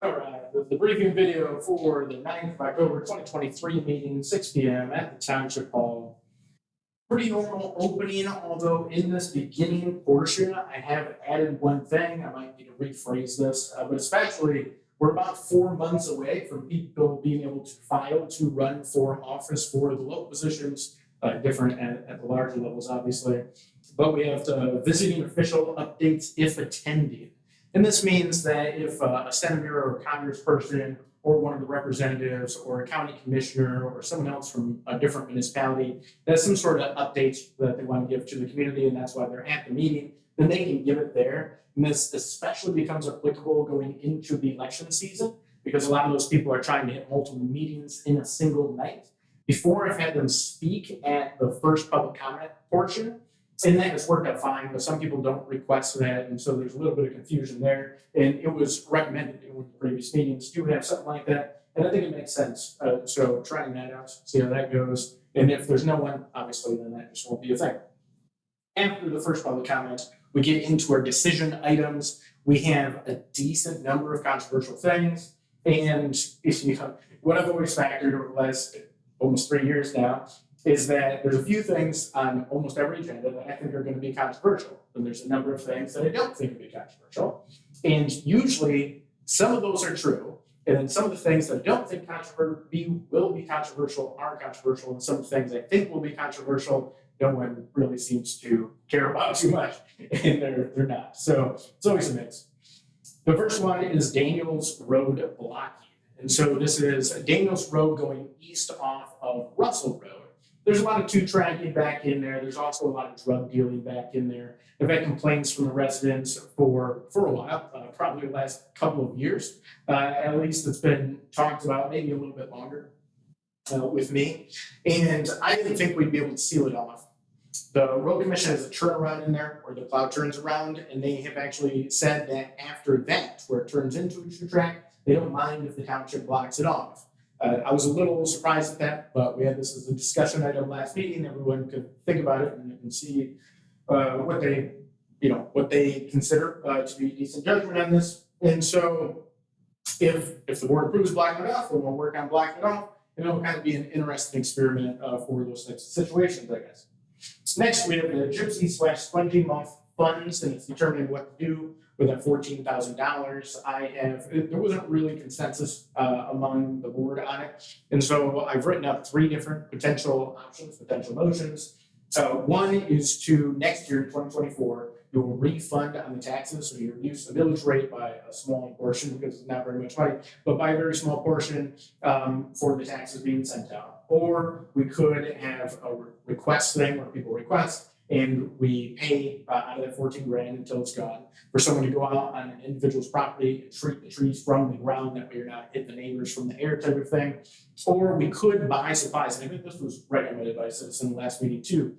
All right, the briefing video for the 9th of October 2023 meeting, 6 p.m. at the Township Hall. Pretty normal opening, although in this beginning portion, I have added one thing. I might need to rephrase this, but especially we're about 4 months away from people being able to file to run for office for the local positions, different at the larger levels, obviously. But we have visiting official updates if attending. And this means that if a senator or a congressperson or one of the representatives or a county commissioner or someone else from a different municipality has some sort of updates that they want to give to the community, and that's why they're at the meeting, then they can give it there. And this especially becomes applicable going into the election season, because a lot of those people are trying to hit multiple meetings in a single night. Before, I've had them speak at the first public comment portion, and that has worked out fine, but some people don't request that, and so there's a little bit of confusion there. And it was recommended in one of the previous meetings to have something like that, and I think it makes sense. So trying that out, see how that goes. And if there's no one, obviously, then that just won't be a thing. After the first public comment, we get into our decision items. We have a decent number of controversial things, and what I've always factored over the last almost 3 years now is that there's a few things on almost every agenda that I think are going to be controversial. And there's a number of things that I don't think will be controversial. And usually some of those are true. And then some of the things that I don't think will be controversial are controversial. And some of the things I think will be controversial, no one really seems to care about too much. And they're not. So it's always a mix. The first one is Daniels Road blocking. And so this is Daniels Road going east off of Russell Road. There's a lot of two-tracking back in there. There's also a lot of drug dealing back in there. I've had complaints from the residents for a while, probably the last couple of years. At least it's been talked about, maybe a little bit longer with me. And I didn't think we'd be able to seal it off. The road commission has a turnaround in there where the plow turns around, and they have actually said that after that, where it turns into a true track, they don't mind if the township blocks it off. I was a little surprised at that, but we had this as a discussion item last meeting. Everyone could think about it and see what they consider to be decent judgment on this. And so, if the board approves blocking it off, then we'll work on blocking it off, and it'll kind of be an interesting experiment for those types of situations, I guess. Next, we have the Gypsy/Spongy Month funds, and it's determining what to do with that $14,000. There wasn't really consensus among the board on it. And so I've written up 3 different potential options, potential motions. One is to next year, 2024, you will refund on the taxes. So you reduce the millage rate by a small portion because it's not very much money, but by a very small portion for the taxes being sent out. Or we could have a request thing where people request, and we pay out of that 14 grand until it's gone for someone to go out on an individual's property and treat the trees from the ground, that way you're not hitting the neighbors from the air type of thing. Or we could buy supplies, and I think this was recommended by a citizen in the last meeting too.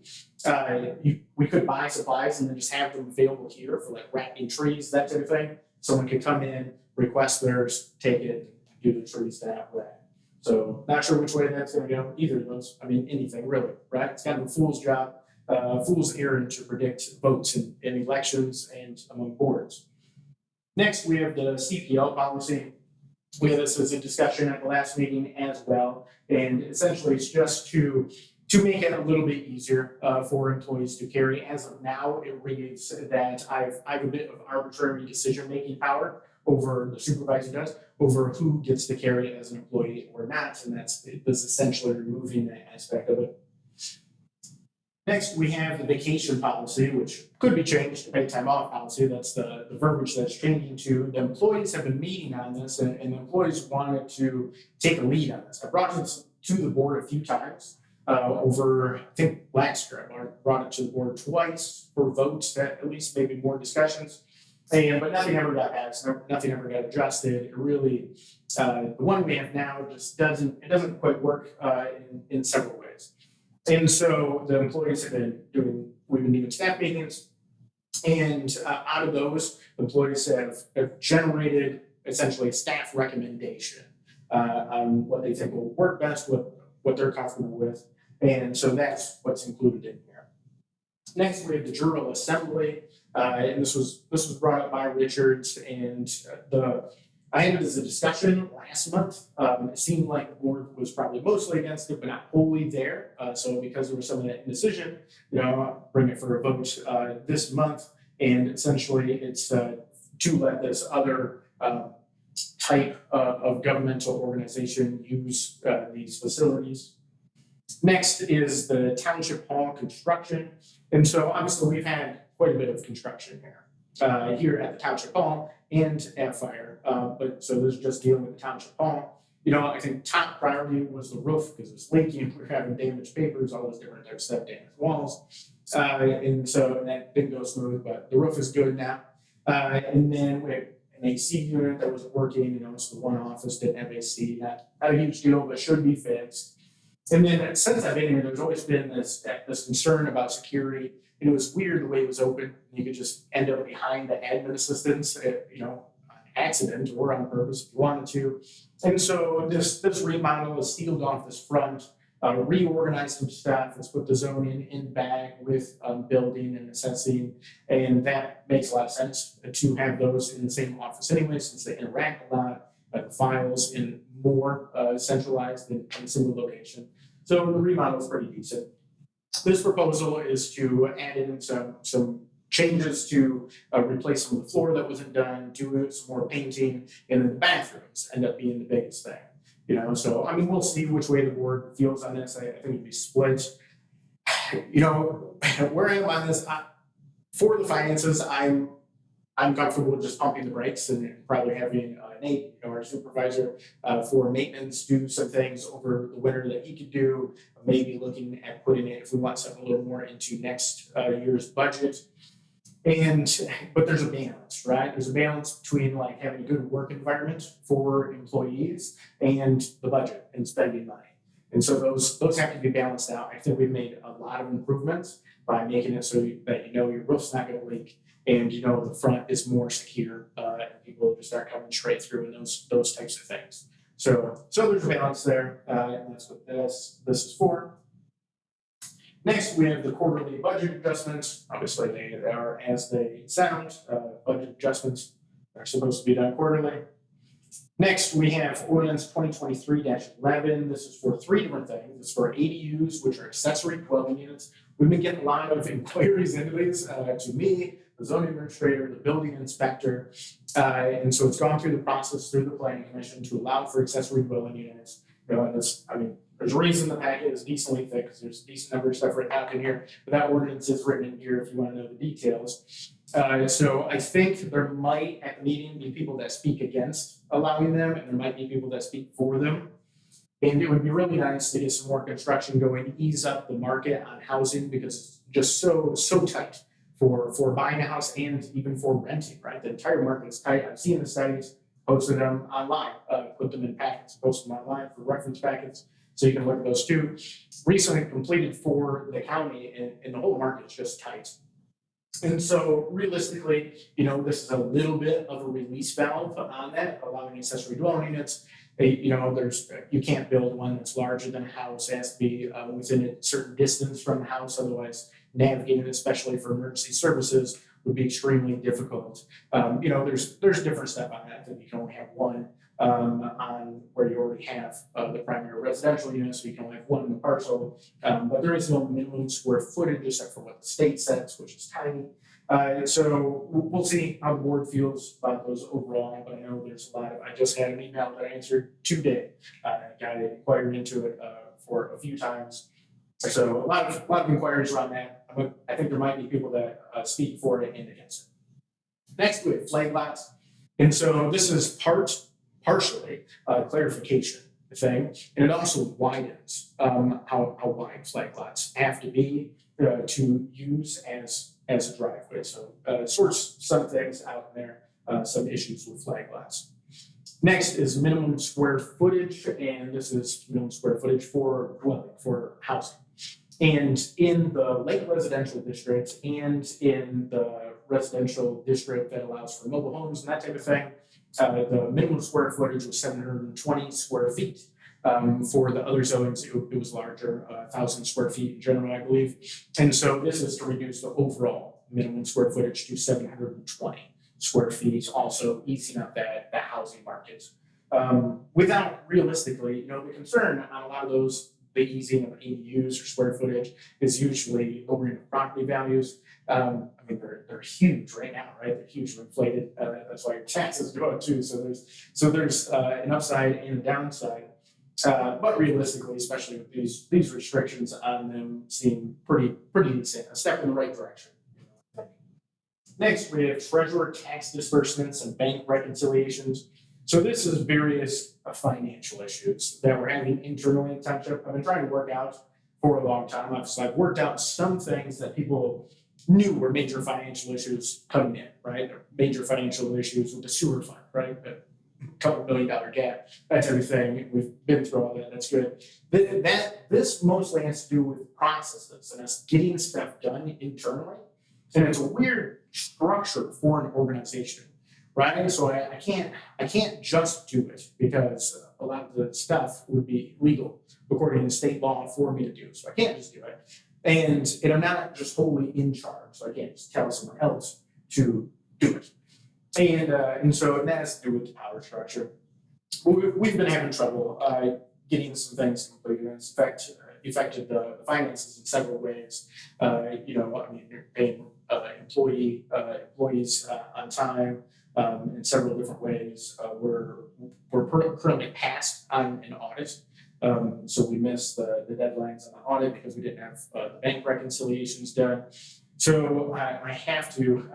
We could buy supplies and then just have them available here for like wrapping trees, that type of thing. Someone could come in, request theirs, take it, do the trees that way. So not sure which way that's going to go, either of those. I mean, anything really, right? It's kind of a fool's job. Fool's errand to predict votes in elections and among boards. Next, we have the CPL policy. We had this as a discussion at the last meeting as well, and essentially it's just to make it a little bit easier for employees to carry. As of now, it reads that I have a bit of arbitrary decision-making power over the supervisor does over who gets to carry it as an employee or not, and that's essentially removing that aspect of it. Next, we have the vacation policy, which could be changed to paid time off policy. That's the verbiage that's changing to. The employees have been meeting on this, and the employees wanted to take a lead on this. I brought this to the board a few times over, I think last year. I brought it to the board twice for votes, at least maybe more discussions. But nothing ever got passed, nothing ever got adjusted. It really, the one we have now just doesn't quite work in several ways. And so the employees have been we've been doing staff meetings, and out of those, employees have generated essentially a staff recommendation on what they think will work best, what they're comfortable with. And so that's what's included in here. Next, we have the General Assembly, and this was brought up by Richards, and I had it as a discussion last month. It seemed like the board was probably mostly against it, but not wholly there. So because there was some of that indecision, I'll bring it for a vote this month. And essentially it's to let this other type of governmental organization use these facilities. Next is the Township Hall construction. And so obviously we've had quite a bit of construction here at the Township Hall and at Fire. But so this is just dealing with the Township Hall. I think top priority was the roof because it's leaking. We're having damaged papers, all those different types of stuff, damaged walls. And so that didn't go smooth, but the roof is good now. And then we had an AC unit that wasn't working, so the one office didn't have AC. Not a huge deal, but should be fixed. And then since I've been here, there's always been this concern about security. And it was weird the way it was open. You could just end up behind the admin assistants, on accident or on purpose if you wanted to. And so this remodel is sealed off this front, reorganized some stuff. Let's put the zoning in back with building and assessing. And that makes a lot of sense to have those in the same office anyway, since they interact a lot, the files in more centralized in a single location. So the remodel is pretty decent. This proposal is to add in some changes to replace some of the floor that wasn't done, do some more painting, and then the bathrooms end up being the biggest thing. So we'll see which way the board feels on this. I think it'd be split. Where I am on this, for the finances, I'm comfortable with just pumping the brakes and probably having Nate, our supervisor, for maintenance, do some things over the winter that he could do. Maybe looking at putting it, if we want something a little more, into next year's budget. But there's a balance, right? There's a balance between like having a good work environment for employees and the budget and spending money. And so those have to be balanced out. I think we've made a lot of improvements by making it so that your roof's not going to leak, and the front is more secure, and people just aren't coming straight through, and those types of things. So there's a balance there, and that's what this is for. Next, we have the quarterly budget adjustments. Obviously, they are as they sound. Budget adjustments are supposed to be done quarterly. Next, we have ordinance 2023-11. This is for three different things. It's for ADUs, which are accessory dwelling units. We've been getting a lot of inquiries into these to me, the zoning administrator, the building inspector. And so it's gone through the process through the planning commission to allow for accessory dwelling units. There's a reason the packet is decently thick because there's a decent number of stuff written out in here, but that ordinance is written in here if you want to know the details. So I think there might at the meeting be people that speak against allowing them, and there might be people that speak for them. And it would be really nice to get some more construction going, ease up the market on housing because it's just so tight for buying a house and even for renting, right? The entire market is tight. I've seen the studies, posted them online, put them in packets, post them online for reference packets. So you can look at those too. Recently completed for the county, and the whole market's just tight. And so realistically, this is a little bit of a release valve on that, allowing accessory dwelling units. You can't build one that's larger than a house. It has to be within a certain distance from the house. Otherwise, navigating, especially for emergency services, would be extremely difficult. There's different stuff on that you can only have one on where you already have the primary residential unit, so you can only have one in the parcel. But there is no minimum square footage except for what the state sets, which is tiny. So we'll see how the board feels about those overall. But I know there's a lot of. I just had an email that I answered today. I got inquired into it for a few times. So a lot of inquiries around that. I think there might be people that speak for it and against it. Next, we have flag lots. And so this is partially clarification thing, and it also widens how wide flag lots have to be to use as a driveway. So sorts some things out in there, some issues with flag lots. Next is minimum square footage, and this is minimum square footage for dwelling, for housing. And in the Lake Residential District and in the residential district that allows for mobile homes and that type of thing, the minimum square footage was 720 square feet. For the other zones, it was larger, 1,000 square feet in general, I believe. And so this is to reduce the overall minimum square footage to 720. square feet, also easing up that housing market. Without realistically, the concern on a lot of those, the easing of ADUs or square footage is usually lowering of property values. They're huge right now, right? They're hugely inflated. That's why your taxes go up too. So there's an upside and a downside. But realistically, especially with these restrictions on them, seem pretty decent, a step in the right direction. Next, we have treasurer tax disbursements and bank reconciliations. So this is various financial issues that we're having internally in township. I've been trying to work out for a long time. I've worked out some things that people knew were major financial issues coming in, right? Major financial issues with the sewer fund, right? A couple $1 million gap. That's everything. We've been through all that. That's good. This mostly has to do with processes and us getting stuff done internally. And it's a weird structure for an organization, right? So I can't just do it because a lot of the stuff would be legal according to state law for me to do. So I can't just do it. And I'm not just wholly in charge, so I can't just tell someone else to do it. And so that has to do with the power structure. We've been having trouble getting some things completed, and it's affected the finances in several ways. You're paying employees on time in several different ways. We're currently passed on an audit. So we missed the deadlines on the audit because we didn't have the bank reconciliations done. So I have to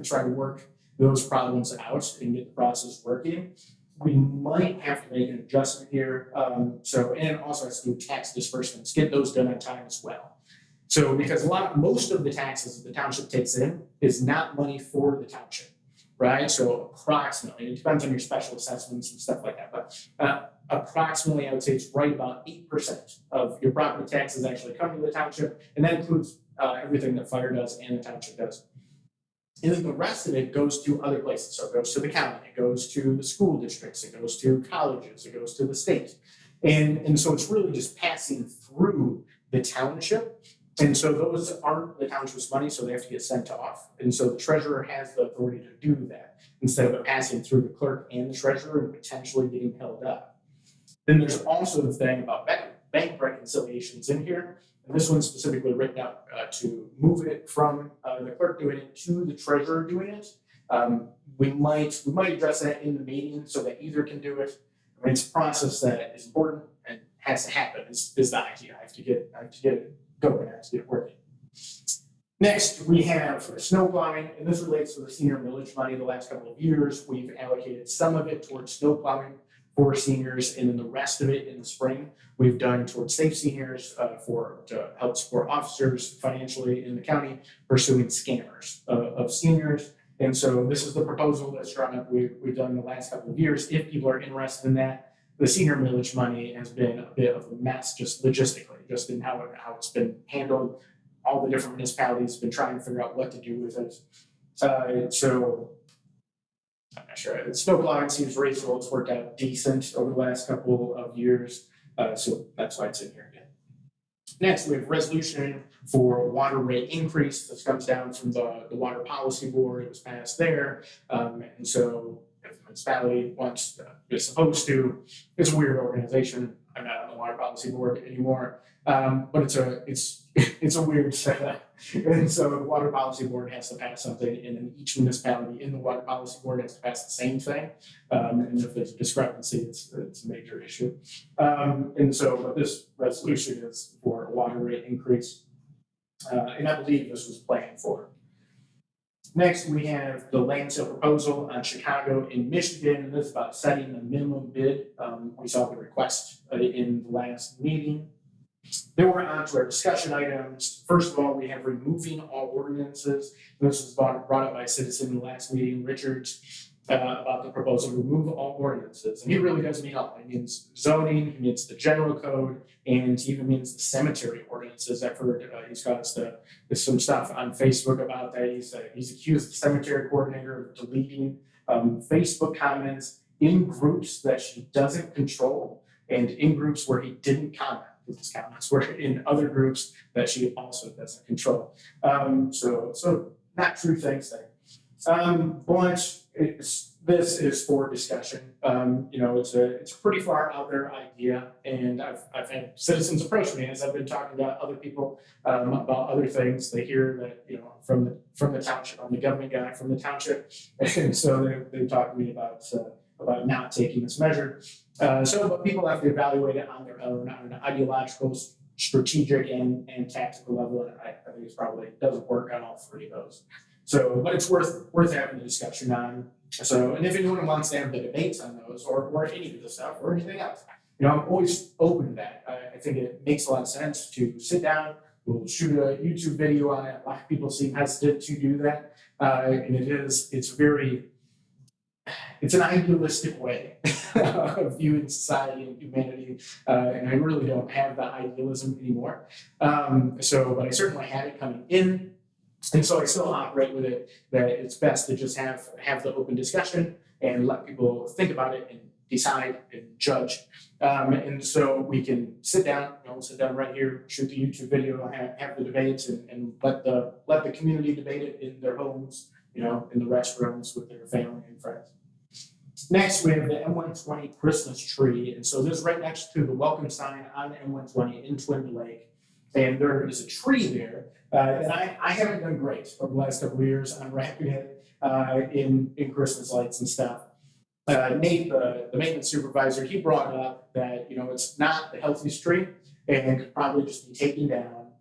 try to work those problems out and get the process working. We might have to make an adjustment here. And also has to do tax disbursements, get those done on time as well. So because most of the taxes that the township takes in is not money for the township, right? So approximately, it depends on your special assessments and stuff like that, but approximately I would say it's right about 8% of your property taxes actually come to the township, and that includes everything that fire does and the township does. And then the rest of it goes to other places. So it goes to the county, it goes to the school districts, it goes to colleges, it goes to the state. And so it's really just passing through the township. And so those aren't the township's money, so they have to get sent off. And so the treasurer has the authority to do that instead of it passing through the clerk and the treasurer and potentially getting held up. Then there's also the thing about bank reconciliations in here. And this one's specifically written up to move it from the clerk doing it to the treasurer doing it. We might address that in the meeting so that either can do it. I mean, it's a process that is important and has to happen. Is the idea. I have to get it going. I have to get it working. Next, we have snow plowing, and this relates to the senior millage money. The last couple of years, we've allocated some of it towards snow plowing for seniors, and then the rest of it in the spring we've done towards Safe Seniors to help support officers financially in the county pursuing scammers of seniors. And so this is the proposal that's drawn up. We've done the last couple of years. If people are interested in that, the senior millage money has been a bit of a mess, just logistically, just in how it's been handled. All the different municipalities have been trying to figure out what to do with it. So I'm not sure. Snow plowing seems reasonable. It's worked out decent over the last couple of years. So that's why it's in here again. Next, we have resolution for water rate increase. This comes down from the Water Policy Board. It was passed there. And so if the municipality is supposed to, it's a weird organization. I'm not on the Water Policy Board anymore. But it's a weird setup. And so the Water Policy Board has to pass something, and then each municipality in the Water Policy Board has to pass the same thing. And if there's a discrepancy, it's a major issue. And so what this resolution is for a water rate increase. And I believe this was planned for. Next, we have the land sale proposal on Chicago in Michigan. This is about setting the minimum bid. We saw the request in the last meeting. Then we're on to our discussion items. First of all, we have removing all ordinances. This was brought up by a citizen in the last meeting, Richards, about the proposal to remove all ordinances. And he really does mean all. He means zoning, he means the general code, and he even means the cemetery ordinances. I've heard he's got us some stuff on Facebook about that. He's accused the cemetery coordinator of deleting Facebook comments in groups that she doesn't control and in groups where he didn't comment. His comments were in other groups that she also doesn't control. So not true things there. But this is for discussion. It's a pretty far out there idea, and I've had citizens approach me as I've been talking to other people about other things. They hear that from the township. I'm the government guy from the township, and so they talk to me about not taking this measure. But people have to evaluate it on their own, on an ideological, strategic, and tactical level. And I think it probably doesn't work on all three of those. So, but it's worth having the discussion on. So, and if anyone wants to have the debates on those, or any of the stuff, or anything else, I'm always open to that. I think it makes a lot of sense to sit down. We'll shoot a YouTube video on it. A lot of people seem hesitant to do that, and it's an idealistic way of viewing society and humanity, and I really don't have that idealism anymore. But I certainly had it coming in. And so I still operate with it that it's best to just have the open discussion and let people think about it and decide and judge. And so we can sit down, we'll sit down right here, shoot the YouTube video, have the debates, and let the community debate it in their homes, in the restrooms with their family and friends. Next, we have the M120 Christmas tree. And so this is right next to the welcome sign on the M120 in Twin Lake. And there is a tree there that I haven't done great over the last couple of years on wrapping it in Christmas lights and stuff. Nate, the maintenance supervisor, he brought up that it's not the healthiest tree and could probably just be taken down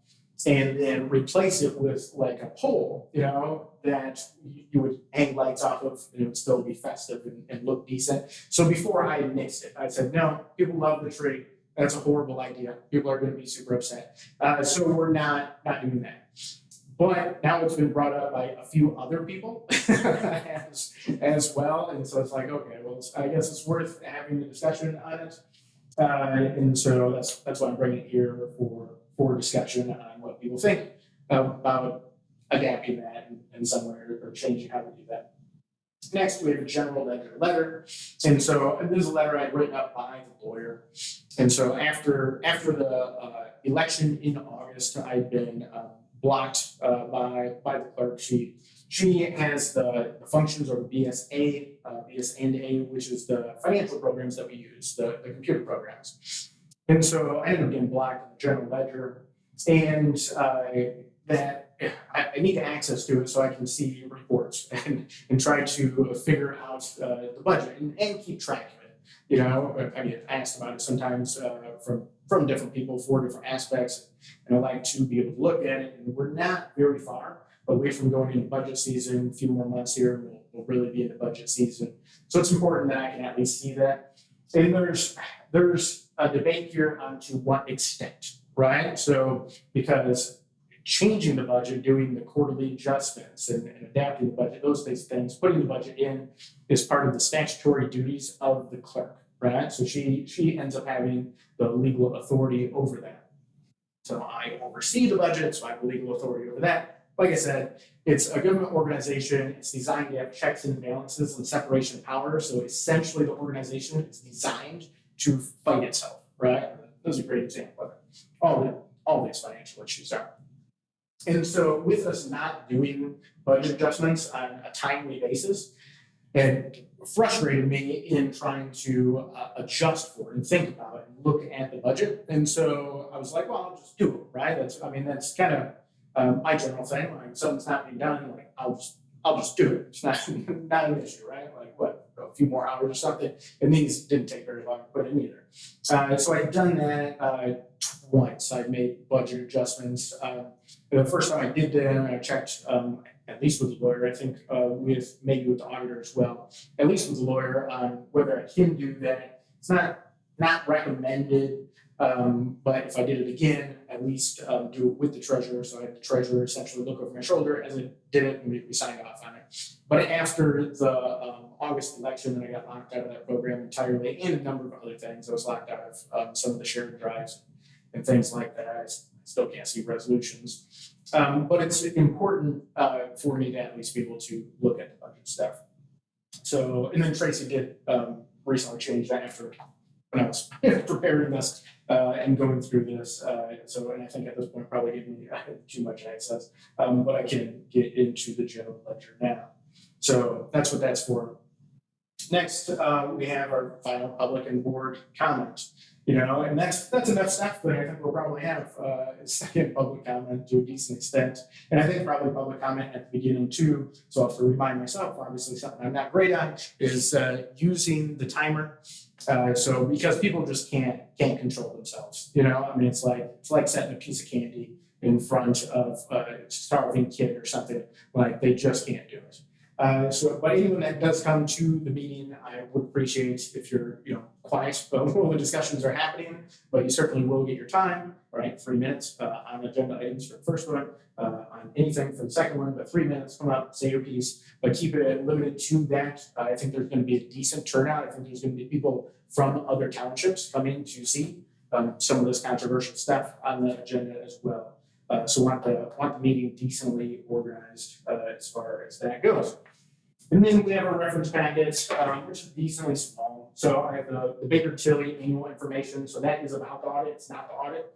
and then replace it with like a pole, that you would hang lights off of, and it would still be festive and look decent. So before I nixed it, I said, no, people love the tree. That's a horrible idea. People are going to be super upset. So we're not doing that. But now it's been brought up by a few other people as well. And so it's like, okay, well, I guess it's worth having the discussion on it. And so that's why I'm bringing it here for discussion on what people think about adapting that in some way or changing how we do that. Next, we have a general ledger letter. And so this is a letter I'd written up by the lawyer. And so after the election in August, I'd been blocked by the clerk. She has the functions of BSA, BS&A, which is the financial programs that we use, the computer programs. And so I ended up getting blocked in the general ledger, and I need access to it so I can see reports and try to figure out the budget and keep track of it. I get asked about it sometimes from different people for different aspects, and I like to be able to look at it. And we're not very far away from going into budget season. A few more months here, we'll really be into budget season. So it's important that I can at least see that. And there's a debate here on to what extent, right? So because changing the budget, doing the quarterly adjustments and adapting the budget, those things, putting the budget in is part of the statutory duties of the clerk, right? So she ends up having the legal authority over that. So I oversee the budget, so I have the legal authority over that. Like I said, it's a government organization. It's designed to have checks and balances and separation of power. So essentially the organization is designed to fight itself, right? Those are a great example of it. All these financial issues are. And so with us not doing budget adjustments on a timely basis, it frustrated me in trying to adjust for it and think about it and look at the budget. And so I was like, well, I'll just do it, right? That's kind of my general thing. Like, something's not being done, like I'll just do it. It's not an issue, right? Like what, a few more hours or something. And these didn't take very long to put in either. So I'd done that twice. I made budget adjustments. The first time I did that, I checked, at least with the lawyer, I think maybe with the auditor as well, at least with the lawyer on whether I can do that. It's not recommended, but if I did it again, at least do it with the treasurer. So I had the treasurer essentially look over my shoulder as I did it, and we signed off on it. But after the August election, then I got locked out of that program entirely, and a number of other things. I was locked out of some of the sharing drives and things like that. I still can't see resolutions. But it's important for me to at least be able to look at the budget stuff. So, and then Tracy did recently change that after when I was preparing this and going through this. And I think at this point probably gave me too much access, but I can get into the general ledger now. So that's what that's for. Next, we have our final public and board comment. And that's enough stuff, but I think we'll probably have a second public comment to a decent extent. And I think probably public comment at the beginning too. So I'll have to remind myself, obviously something I'm not great on is using the timer. So because people just can't control themselves, it's like setting a piece of candy in front of a starving kid or something. Like they just can't do it. But anyone that does come to the meeting, I would appreciate if you're, quiet while the discussions are happening, but you certainly will get your time, right? 3 minutes on agenda items for the first one, on anything for the second one, but 3 minutes, come up, say your piece, but keep it limited to that. I think there's going to be a decent turnout. I think there's going to be people from other townships coming to see some of this controversial stuff on the agenda as well. So want the meeting decently organized as far as that goes. And then we have a reference packet, which is decently small. So I have the Baker Tilly annual information. So that is about the audit. It's not the audit.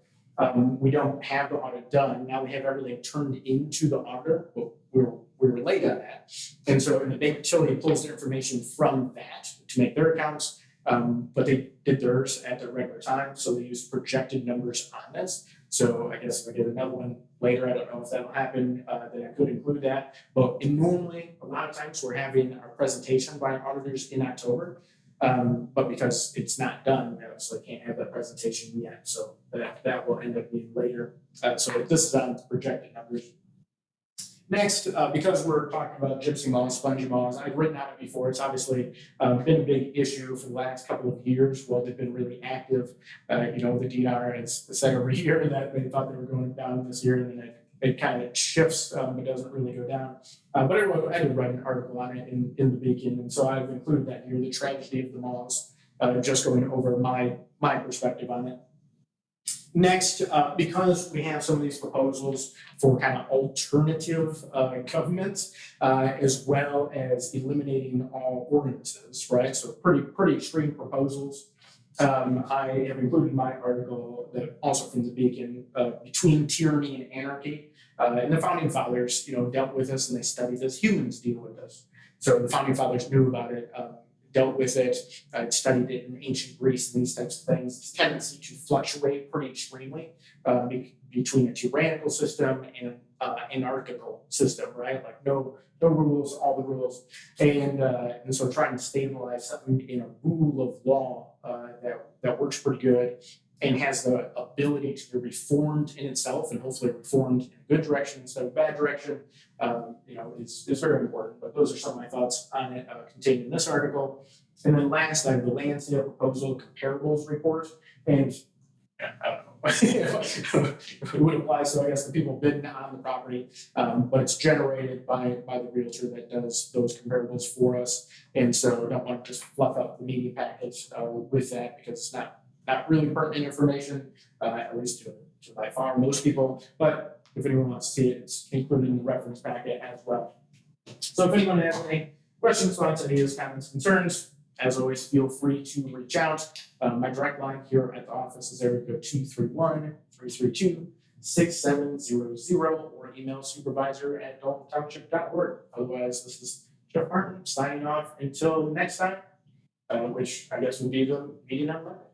We don't have the audit done. Now we have everything turned into the auditor, but we're late on that. And so in the Baker Tilly, it pulls the information from that to make their accounts. But they did theirs at the regular time. So they used projected numbers on this. So I guess if I get another one later, I don't know if that'll happen, then I could include that. But normally, a lot of times we're having our presentation by our auditors in October. But because it's not done, we obviously can't have that presentation yet. So that will end up being later. So this is on projected numbers. Next, because we're talking about gypsy moths, spongy moths, I've written on it before. It's obviously been a big issue for the last couple of years. Well, they've been really active. The DNR has said every year that they thought they were going down this year, and then it kind of shifts, but doesn't really go down. But I did write an article on it in the Beacon, and so I've included that here, the tragedy of the moths, just going over my perspective on it. Next, because we have some of these proposals for kind of alternative governments, as well as eliminating all ordinances, right? So pretty extreme proposals. I have included my article that also from the Beacon, Between Tyranny and Anarchy. And the founding fathers, dealt with this and they studied this. Humans deal with this. So the founding fathers knew about it. Dealt with it, studied it in ancient Greece and these types of things. This tendency to fluctuate pretty extremely between a tyrannical system and anarchical system, right? Like no rules, all the rules, and so trying to stabilize something in a rule of law that works pretty good and has the ability to be reformed in itself and hopefully reformed in a good direction instead of a bad direction. Is very important. But those are some of my thoughts on it contained in this article. And then last, I have the land sale proposal comparables report. And I don't know, it would apply. So I guess the people bidding on the property, but it's generated by the realtor that does those comparables for us. And so I don't want to just fluff up the media package with that because it's not really pertinent information, at least to by far most people. But if anyone wants to see it, it's included in the reference packet as well. So if anyone has any questions, thoughts, ideas, comments, concerns, as always, feel free to reach out. My direct line here at the office is area code 231-332-6700 or email supervisor@daltontownship.org. Otherwise, this is Jeff Martin signing off until next time, which I guess will be the meeting on Monday.